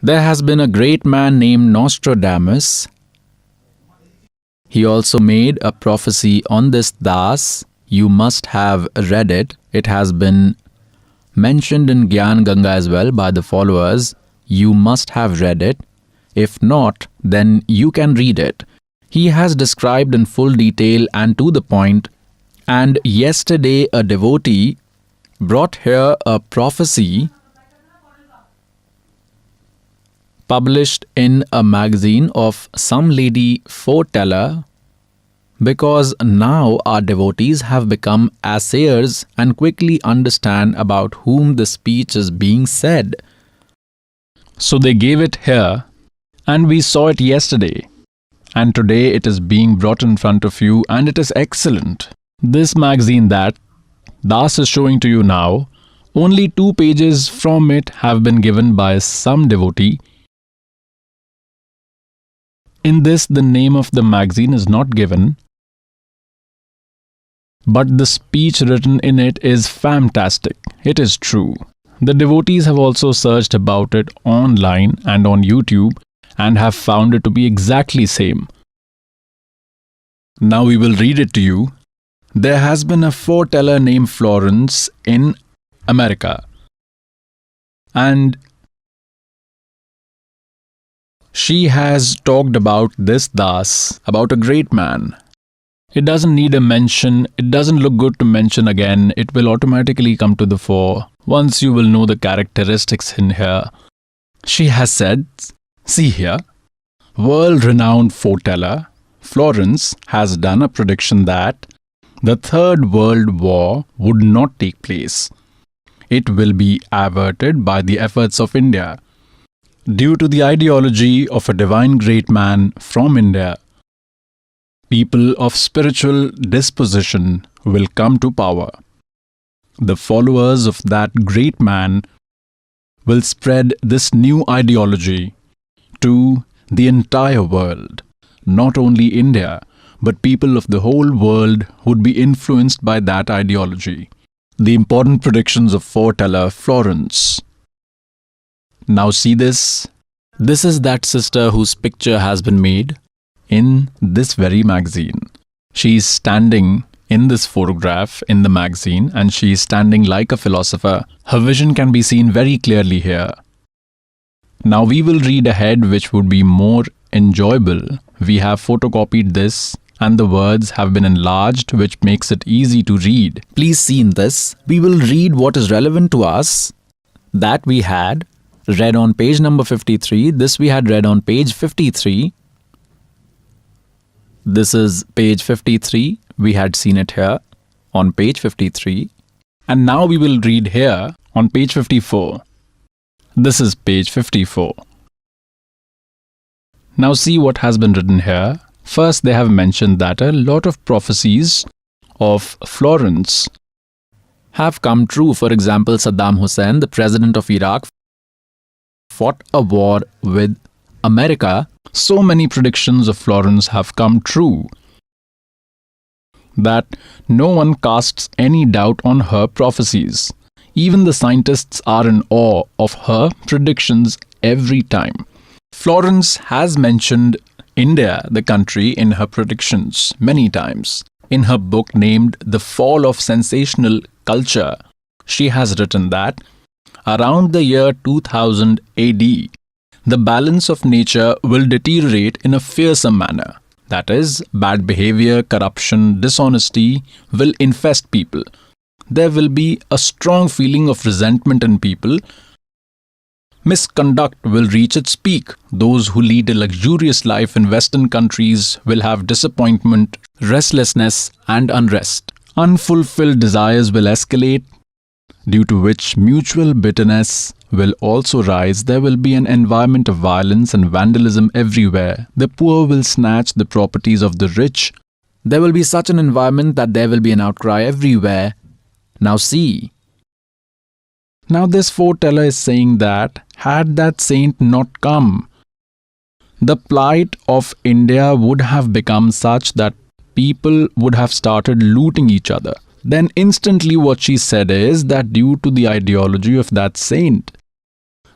There has been a great man named Nostradamus. He also made a prophecy on this Das. You must have read it. It has been mentioned in Gyan Ganga as well by the followers. You must have read it. If not, then you can read it. He has described in full detail and to the point. And yesterday a devotee brought here a prophecy published in a magazine of some lady foreteller, because now our devotees have become assayers and quickly understand about whom the speech is being said. So they gave it here, and we saw it yesterday, and today it is being brought in front of you, and it is excellent. This magazine that Das is showing to you now, only 2 pages from it have been given by some devotee. In this, the name of the magazine is not given, but the speech written in it is fantastic. It is true. The devotees have also searched about it online and on YouTube and have found it to be exactly same. Now we will read it to you. There has been a foreteller named Florence in America, and she has talked about this Das, about a great man. It doesn't need a mention, it doesn't look good to mention again, it will automatically come to the fore once you will know the characteristics in here. She has said, see here, world-renowned foreteller Florence has done a prediction that the Third World War would not take place. It will be averted by the efforts of India, due to the ideology of a divine great man from India. People of spiritual disposition will come to power. The followers of that great man will spread this new ideology to the entire world. Not only India, but people of the whole world would be influenced by that ideology. The important predictions of foreteller Florence. Now see this. This is that sister whose picture has been made in this very magazine. She is standing in this photograph in the magazine, and she is standing like a philosopher. Her vision can be seen very clearly here. Now we will read ahead, which would be more enjoyable. We have photocopied this and the words have been enlarged, which makes it easy to read. Please see in this. We will read what is relevant to us. That we had read on page number 53. This we had read on page 53. This is page 53. We had seen it here on page 53. And now we will read here on page 54. This is page 54. Now see what has been written here. First, they have mentioned that a lot of prophecies of Florence have come true. For example, Saddam Hussein, the president of Iraq, fought a war with America. So many predictions of Florence have come true that no one casts any doubt on her prophecies. Even the scientists are in awe of her predictions every time. Florence has mentioned India, the country, in her predictions many times. In her book named The Fall of Sensational Culture, she has written that around the year 2000 AD, the balance of nature will deteriorate in a fearsome manner. That is, bad behavior, corruption, dishonesty will infest people. There will be a strong feeling of resentment in people. Misconduct will reach its peak. Those who lead a luxurious life in Western countries will have disappointment, restlessness, and unrest. Unfulfilled desires will escalate, due to which mutual bitterness will also rise. There will be an environment of violence and vandalism everywhere. The poor will snatch the properties of the rich. There will be such an environment that there will be an outcry everywhere. Now see. Now this foreteller is saying that had that saint not come, the plight of India would have become such that people would have started looting each other. Then instantly what she said is that due to the ideology of that saint,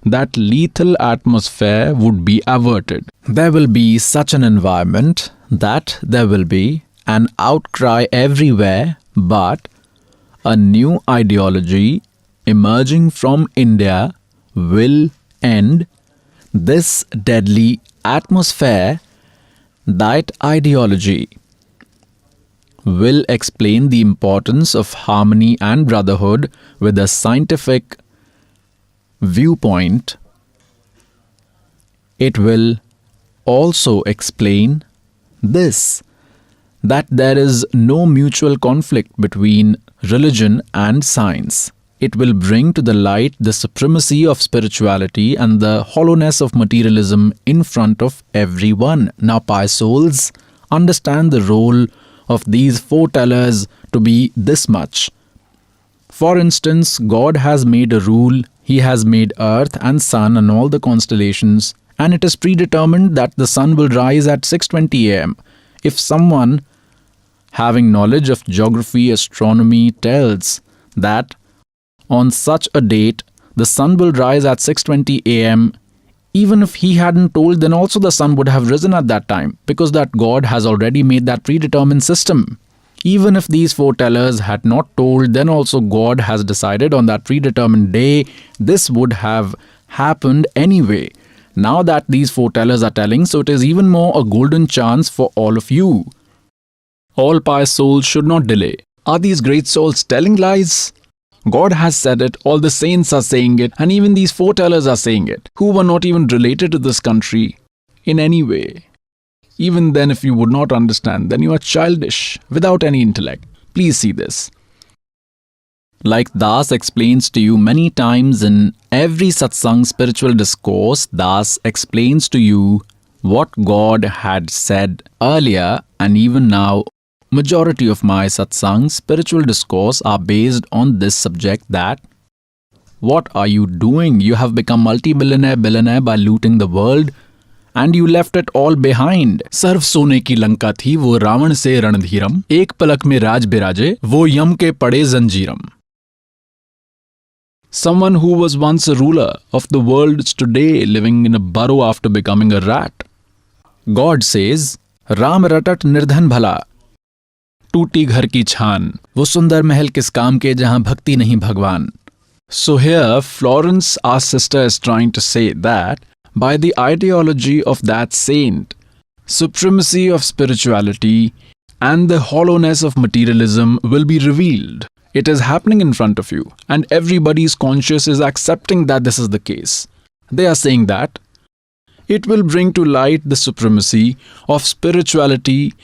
that lethal atmosphere would be averted. There will be such an environment that there will be an outcry everywhere, but a new ideology emerging from India will end this deadly atmosphere. That ideology will explain the importance of harmony and brotherhood with a scientific viewpoint. It will also explain this, that there is no mutual conflict between religion and science. It will bring to the light the supremacy of spirituality and the hollowness of materialism in front of everyone. Now, pious souls, understand the role of these foretellers to be this much. For instance, God has made a rule. He has made earth and sun and all the constellations, and it is predetermined that the sun will rise at 6:20 am. If someone having knowledge of geography, astronomy tells that on such a date the sun will rise at 6:20 am, even if he hadn't told, then also the sun would have risen at that time, because that God has already made that predetermined system. Even if these foretellers had not told, then also God has decided on that predetermined day this would have happened anyway. Now that these foretellers are telling, so it is even more a golden chance for all of you. All pious souls should not delay. Are these great souls telling lies? God has said it, all the saints are saying it, and even these foretellers are saying it, who were not even related to this country in any way. Even then, if you would not understand, then you are childish, without any intellect. Please see this. Like Das explains to you many times in every Satsang spiritual discourse, Das explains to you what God had said earlier, and even now, majority of my Satsang spiritual discourse are based on this subject, that what are you doing? You have become multi-billionaire by looting the world, and you left it all behind. सर्व सोने की लंका थी वो रावण से रणधीरम, एक पलक में राज बिराजे वो यम के पड़े जंजीरम. Someone who was once a ruler of the world is today living in a burrow after becoming a rat. God says, Ram रटट निर्धन भला, टूटी घर की छान, वो सुंदर महल किस काम के जहां भक्ति नहीं भगवान. So here Florence, our sister, is trying to say that by the ideology of that saint, supremacy of spirituality and the hollowness of materialism will be revealed. It is happening in front of you, and everybody's conscious is accepting that this is the case. They are saying that it will bring to light the supremacy of spirituality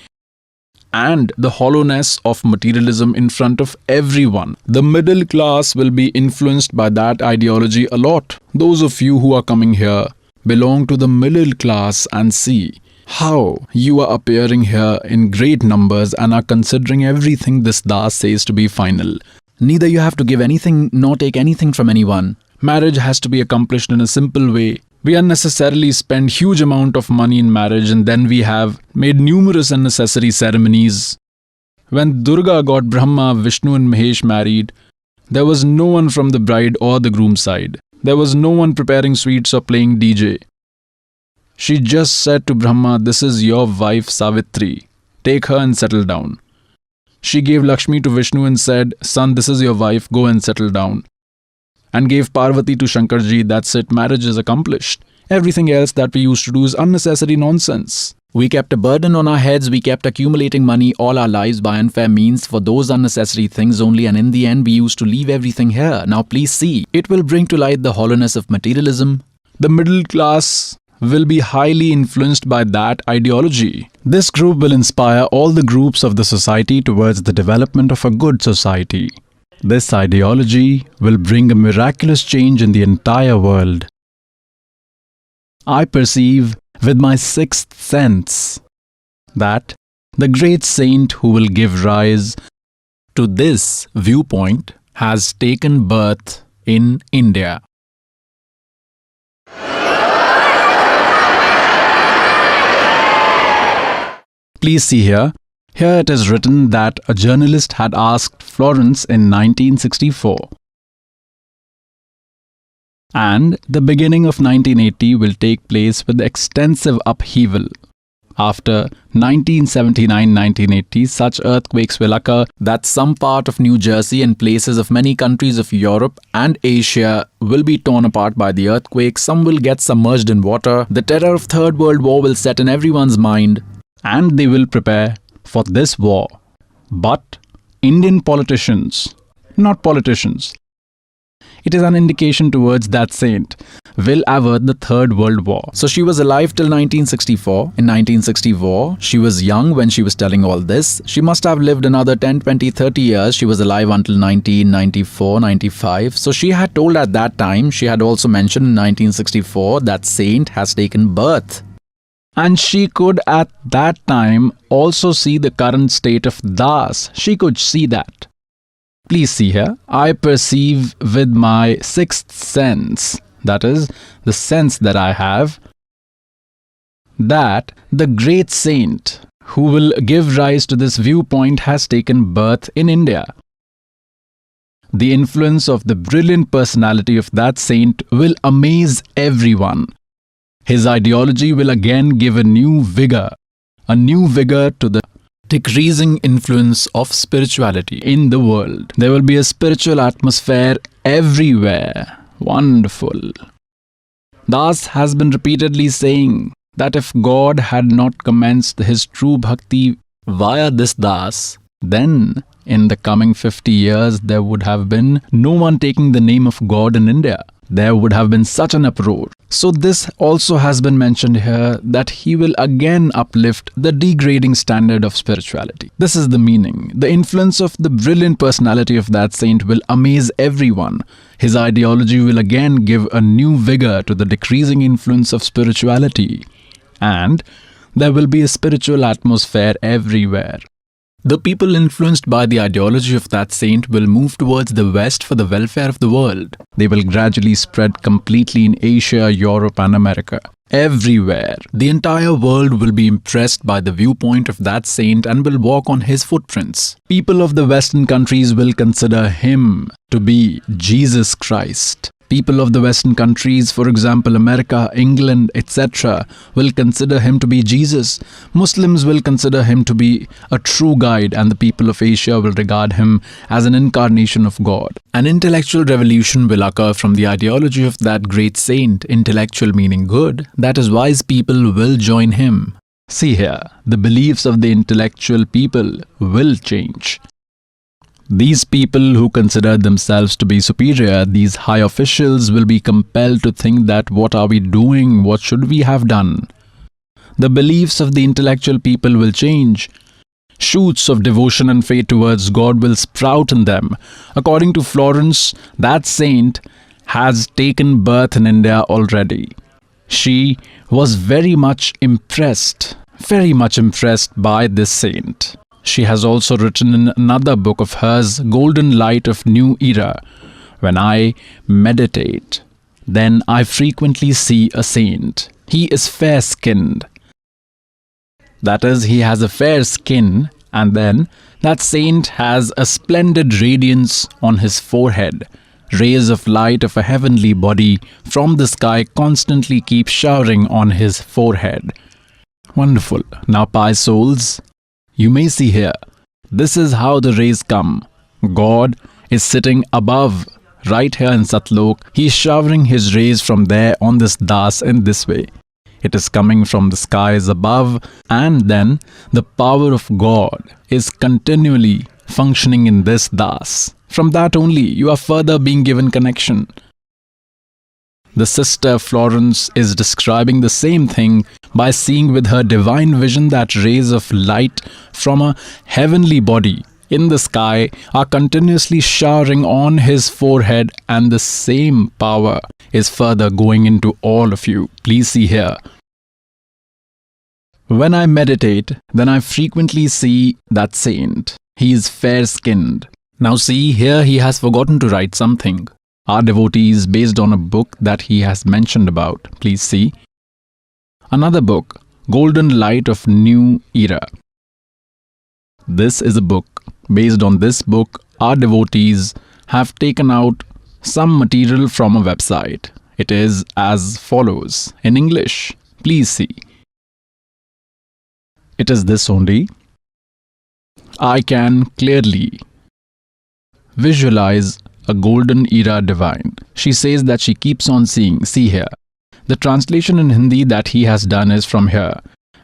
and the hollowness of materialism in front of everyone. The middle class will be influenced by that ideology a lot. Those of you who are coming here belong to the middle class and see how you are appearing here in great numbers and are considering everything this Das says to be final. Neither you have to give anything nor take anything from anyone. Marriage has to be accomplished in a simple way. We unnecessarily spend huge amount of money in marriage, and then we have made numerous unnecessary ceremonies. When Durga got Brahma, Vishnu and Mahesh married, there was no one from the bride or the groom side. There was no one preparing sweets or playing DJ. She just said to Brahma, "This is your wife Savitri. Take her and settle down." She gave Lakshmi to Vishnu and said, "Son, this is your wife, go and settle down." And gave Parvati to Shankarji. That's it, marriage is accomplished. Everything else that we used to do is unnecessary nonsense. We kept a burden on our heads, we kept accumulating money all our lives by unfair means for those unnecessary things only, and in the end we used to leave everything here. Now please see, it will bring to light the hollowness of materialism. The middle class will be highly influenced by that ideology. This group will inspire all the groups of the society towards the development of a good society. This ideology will bring a miraculous change in the entire world. I perceive with my sixth sense that the great saint who will give rise to this viewpoint has taken birth in India. Please see here. Here it is written that a journalist had asked Florence in 1964, And the beginning of 1980 will take place with extensive upheaval. After 1979-1980, such earthquakes will occur that some part of New Jersey and places of many countries of Europe and Asia will be torn apart by the earthquake. Some will get submerged in water. The terror of Third World War will set in everyone's mind, and they will prepare for this war. But Indian politicians, not politicians, it is an indication towards that saint, will avert the Third World War. So she was alive till 1964. In 1964, she was young when she was telling all this. She must have lived another 10, 20, 30 years. She was alive until 1994, 95. So she had told at that time, she had also mentioned in 1964 that saint has taken birth. And she could at that time also see the current state of Das. She could see that. Please see here, I perceive with my sixth sense, that is, the sense that I have, that the great saint who will give rise to this viewpoint has taken birth in India. The influence of the brilliant personality of that saint will amaze everyone. His ideology will again give a new vigor to the decreasing influence of spirituality in the world. There will be a spiritual atmosphere everywhere. Wonderful. Das has been repeatedly saying that if God had not commenced his true bhakti via this Das, then in the coming 50 years there would have been no one taking the name of God in India. There would have been such an uproar. So this also has been mentioned here, that he will again uplift the degrading standard of spirituality. This is the meaning. The influence of the brilliant personality of that saint will amaze everyone. His ideology will again give a new vigor to the decreasing influence of spirituality. And there will be a spiritual atmosphere everywhere. The people influenced by the ideology of that saint will move towards the West for the welfare of the world. They will gradually spread completely in Asia, Europe and America. Everywhere. The entire world will be impressed by the viewpoint of that saint and will walk on his footprints. People of the Western countries will consider him to be Jesus Christ. People of the Western countries, for example America, England, etc., will consider him to be Jesus. Muslims will consider him to be a true guide, and the people of Asia will regard him as an incarnation of God. An intellectual revolution will occur from the ideology of that great saint, intellectual meaning good, that is, wise people will join him. See here, the beliefs of the intellectual people will change. These people who consider themselves to be superior, these high officials, will be compelled to think that what are we doing, what should we have done? The beliefs of the intellectual people will change. Shoots of devotion and faith towards God will sprout in them. According to Florence, that saint has taken birth in India already. She was very much impressed by this saint. She has also written in another book of hers, Golden Light of New Era, "When I meditate, then I frequently see a saint. He is fair-skinned." That is, he has a fair skin, and then that saint has a splendid radiance on his forehead. Rays of light of a heavenly body from the sky constantly keep showering on his forehead. Wonderful. Now, pious souls, you may see here, this is how the rays come. God is sitting above, right here in Satlok. He is showering his rays from there on this Das in this way. It is coming from the skies above, and then the power of God is continually functioning in this Das. From that only, you are further being given connection. The sister Florence is describing the same thing by seeing with her divine vision that rays of light from a heavenly body in the sky are continuously showering on his forehead, and the same power is further going into all of you. Please see here. When I meditate, then I frequently see that saint. He is fair-skinned. Now see, here he has forgotten to write something. Our devotees, based on a book that he has mentioned about. Please see. Another book, Golden Light of New Era. This is a book. Based on this book, our devotees have taken out some material from a website. It is as follows in English. Please see. It is this only. I can clearly visualize a golden era divine. She says that she keeps on seeing. See here. The translation in Hindi that he has done is from here.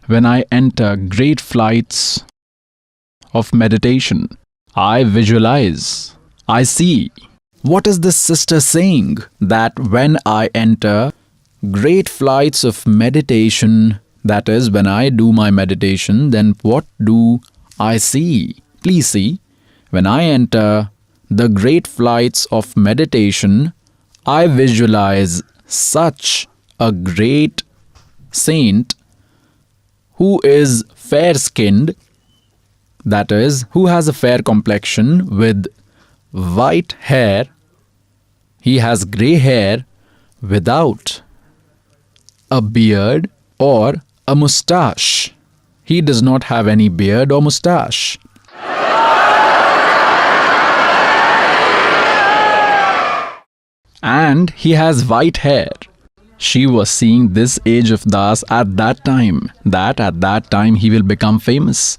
When I enter great flights of meditation, I visualize, I see. What is this sister saying? That when I enter great flights of meditation, that is, when I do my meditation, then what do I see? Please see. When I enter the great flights of meditation, I visualize such a great saint who is fair-skinned, that is, who has a fair complexion with white hair. He has grey hair without a beard or a moustache. He does not have any beard or moustache. And he has white hair. She was seeing this age of Das at that time, that at that time he will become famous.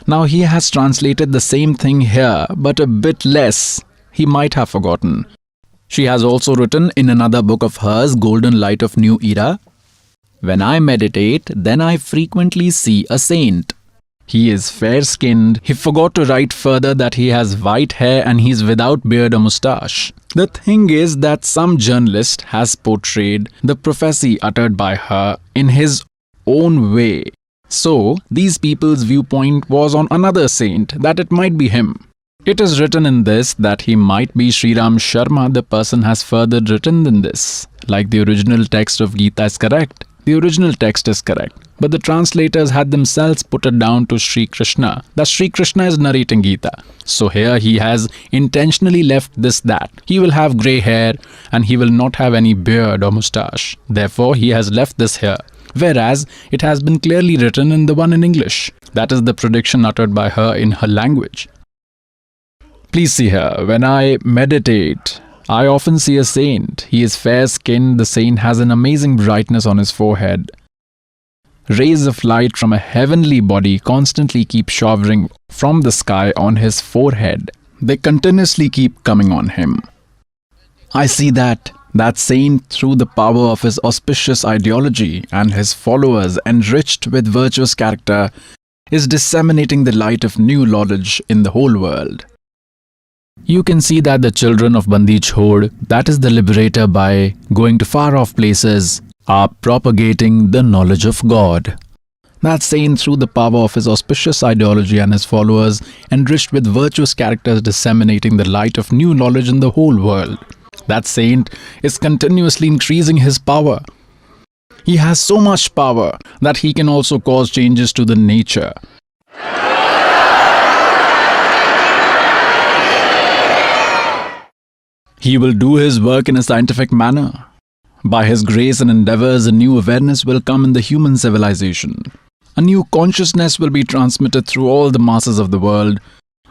Now he has translated the same thing here, but a bit less. He might have forgotten. She has also written in another book of hers, Golden Light of New Era, when I meditate, then I frequently see a saint. He is fair-skinned. He forgot to write further that he has white hair and he is without beard or moustache. The thing is that some journalist has portrayed the prophecy uttered by her in his own way. So, these people's viewpoint was on another saint, that it might be him. It is written in this that he might be Sri Ram Sharma. The person has further written than this. Like the original text of Gita is correct. The original text is correct. But the translators had themselves put it down to Sri Krishna, that Sri Krishna is narrating Gita. So here he has intentionally left this that. He will have grey hair and he will not have any beard or moustache. Therefore he has left this here. Whereas it has been clearly written in the one in English. That is the prediction uttered by her in her language. Please see here. When I meditate, I often see a saint. He is fair-skinned. The saint has an amazing brightness on his forehead. Rays of light from a heavenly body constantly keep showering from the sky on his forehead. They continuously keep coming on him. I see that saint, through the power of his auspicious ideology and his followers enriched with virtuous character, is disseminating the light of new knowledge in the whole world. You can see that the children of Bandi Chhod, that is the liberator, by going to far-off places, are propagating the knowledge of God. That saint, through the power of his auspicious ideology and his followers, enriched with virtuous characters, disseminating the light of new knowledge in the whole world. That saint is continuously increasing his power. He has so much power that he can also cause changes to the nature. He will do his work in a scientific manner. By his grace and endeavors, a new awareness will come in the human civilization. A new consciousness will be transmitted through all the masses of the world.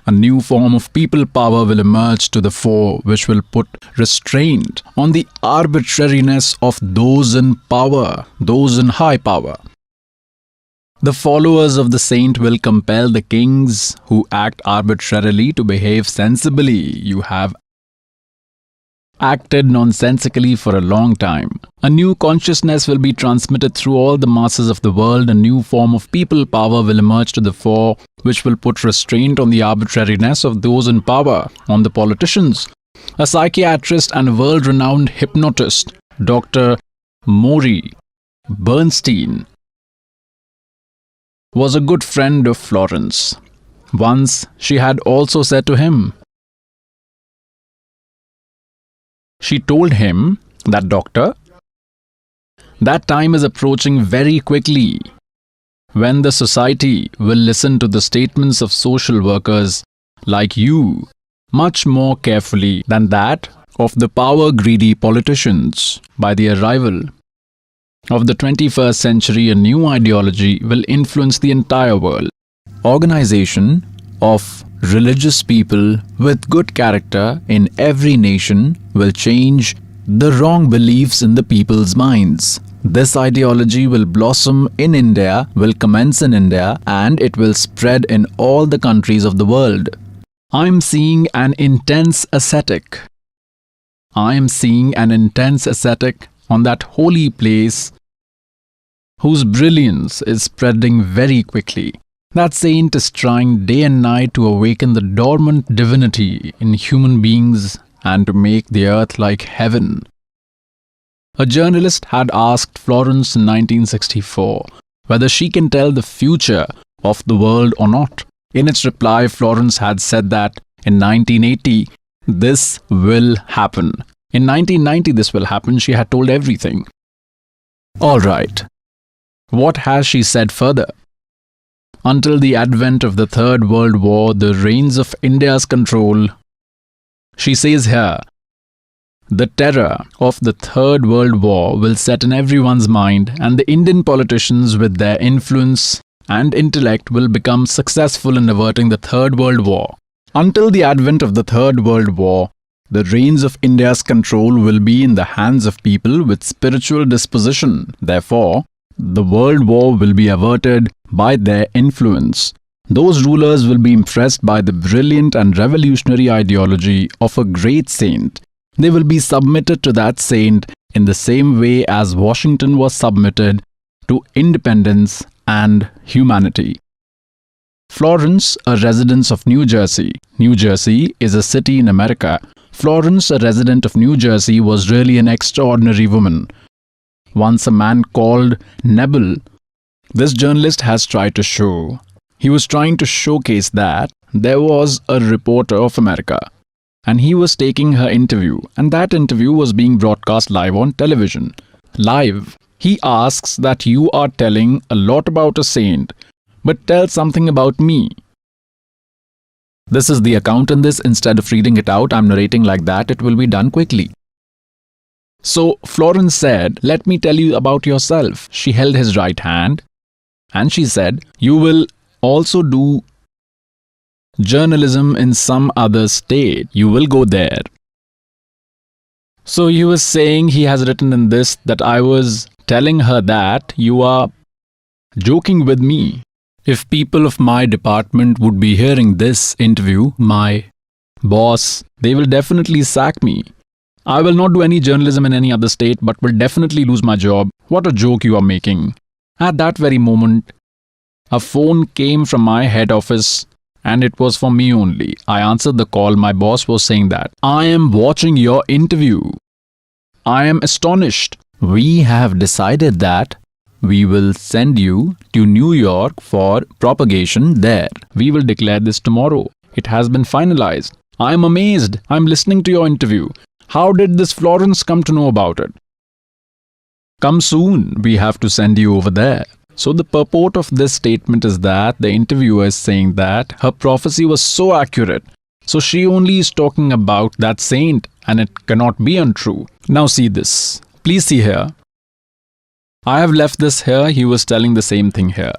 A new form of people power will emerge to the fore, which will put restraint on the arbitrariness of those in power, those in high power. The followers of the saint will compel the kings who act arbitrarily to behave sensibly. You have acted nonsensically for a long time. A new consciousness will be transmitted through all the masses of the world. A new form of people power will emerge to the fore, which will put restraint on the arbitrariness of those in power, on the politicians. A psychiatrist and world-renowned hypnotist, Dr. Maury Bernstein, was a good friend of Florence. Once she had also said to him, she told him that, "Doctor, that time is approaching very quickly when the society will listen to the statements of social workers like you much more carefully than that of the power-greedy politicians. By the arrival of the 21st century, a new ideology will influence the entire world. Organization of religious people with good character in every nation will change the wrong beliefs in the people's minds. This ideology will blossom in India, will commence in India, and it will spread in all the countries of the world. I'm seeing an intense ascetic. I am seeing an intense ascetic on that holy place whose brilliance is spreading very quickly. That saint is trying day and night to awaken the dormant divinity in human beings and to make the earth like heaven. A journalist had asked Florence in 1964 whether she can tell the future of the world or not. In its reply, Florence had said that in 1980, this will happen. In 1990, this will happen. She had told everything. All right. What has she said further? Until the advent of the Third World War, the reins of India's control, she says here, the terror of the Third World War will set in everyone's mind, and the Indian politicians with their influence and intellect will become successful in averting the Third World War. Until the advent of the Third World War, the reins of India's control will be in the hands of people with spiritual disposition. Therefore, the world war will be averted by their influence. Those rulers will be impressed by the brilliant and revolutionary ideology of a great saint. They will be submitted to that saint in the same way as Washington was submitted to independence and humanity. Florence, a resident of New Jersey. New Jersey is a city in America. Florence, a resident of New Jersey, was really an extraordinary woman. Once a man called Nebel, this journalist has tried to show. He was trying to showcase that there was a reporter of America and he was taking her interview, and that interview was being broadcast live on television. Live. He asks that you are telling a lot about a saint, but tell something about me. This is the account in this. Instead of reading it out, I'm narrating like that. It will be done quickly. So Florence said, let me tell you about yourself. She held his right hand and she said, you will also do journalism in some other state. You will go there. So he was saying, he has written in this that I was telling her that you are joking with me. If people of my department would be hearing this interview, my boss, they will definitely sack me. I will not do any journalism in any other state, but will definitely lose my job. What a joke you are making. At that very moment, a phone came from my head office and it was for me only. I answered the call. My boss was saying that, I am watching your interview. I am astonished. We have decided that we will send you to New York for propagation there. We will declare this tomorrow. It has been finalized. I am amazed. I am listening to your interview. How did this Florence come to know about it? Come soon. We have to send you over there. So the purport of this statement is that the interviewer is saying that her prophecy was so accurate. So she only is talking about that saint and it cannot be untrue. Now see this. Please see here. I have left this here. He was telling the same thing here.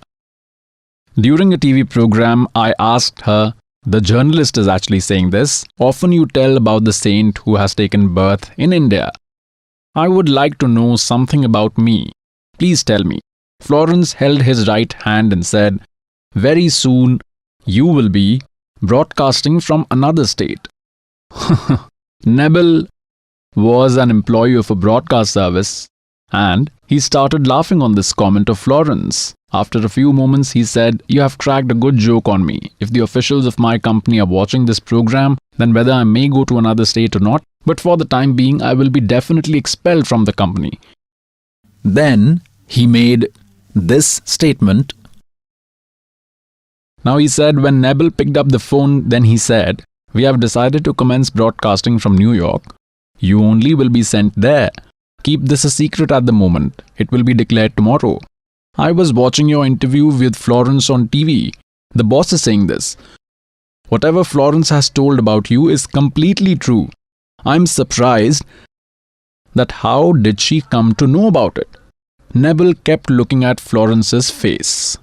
During a TV program, I asked her, the journalist is actually saying this, often you tell about the saint who has taken birth in India. I would like to know something about me. Please tell me. Florence held his right hand and said, very soon you will be broadcasting from another state. Nebel was an employee of a broadcast service and he started laughing on this comment of Florence. After a few moments, he said, you have cracked a good joke on me. If the officials of my company are watching this program, then whether I may go to another state or not, but for the time being, I will be definitely expelled from the company. Then he made this statement. Now he said, when Nebel picked up the phone, then he said, we have decided to commence broadcasting from New York. You only will be sent there. Keep this a secret at the moment. It will be declared tomorrow. I was watching your interview with Florence on TV. The boss is saying this. Whatever Florence has told about you is completely true. I'm surprised that how did she come to know about it? Nebel kept looking at Florence's face.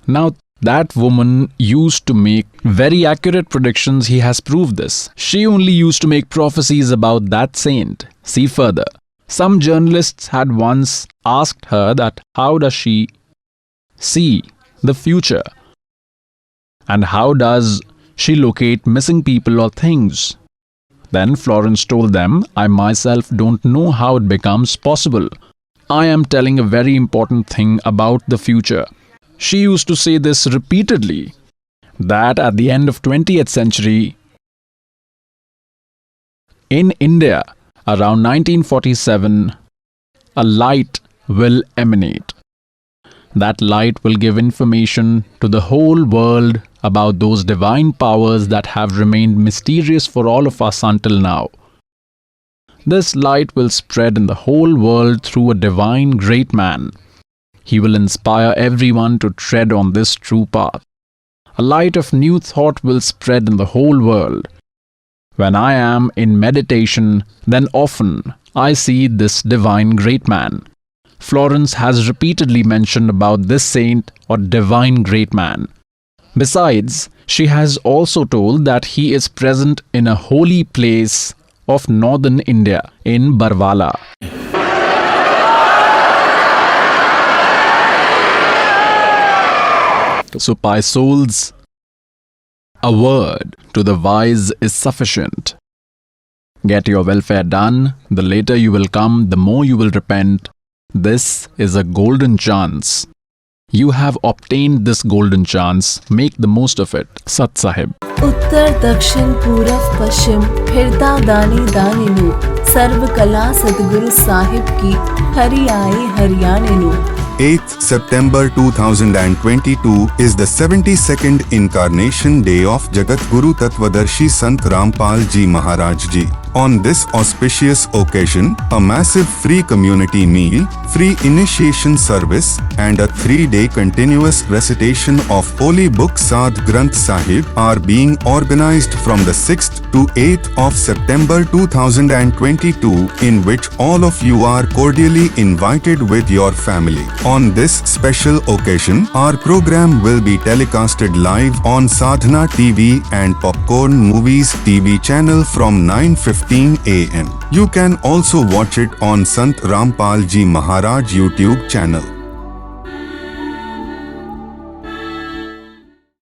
Now That woman used to make very accurate predictions. He has proved this. She only used to make prophecies about that saint. See further. Some journalists had once asked her that how does she see the future? And how does she locate missing people or things? Then Florence told them, I myself don't know how it becomes possible. I am telling a very important thing about the future. She used to say this repeatedly, that at the end of 20th century, in India, around 1947, a light will emanate. That light will give information to the whole world about those divine powers that have remained mysterious for all of us until now. This light will spread in the whole world through a divine great man. He will inspire everyone to tread on this true path. A light of new thought will spread in the whole world. When I am in meditation, then often I see this divine great man. Florence has repeatedly mentioned about this saint or divine great man. Besides, she has also told that he is present in a holy place of northern India, in Barwala. So, by souls, a word to the wise is sufficient. Get your welfare done. The later you will come, the more you will repent. This is a golden chance. You have obtained this golden chance. Make the most of it. Sat Sahib. उत्तर दक्षिण पूरब पश्चिम फिरता दाने दाने नु सर्व कला सतगुरु साहिब की हरि आए हरियाणे नु. 8th September 2022 is the 72nd incarnation day of Jagat Guru Tattvadarshi Sant Rampal Ji Maharaj Ji. On this auspicious occasion, a massive free community meal, free initiation service, and a 3-day continuous recitation of Holy Book Sadh Granth Sahib are being organized from the 6th to 8th of September 2022, in which all of you are cordially invited with your family. On this special occasion, our program will be telecasted live on Sadhana TV and Popcorn Movies TV channel from 9:15 a.m. You can also watch it on Sant Rampal Ji Maharaj YouTube channel.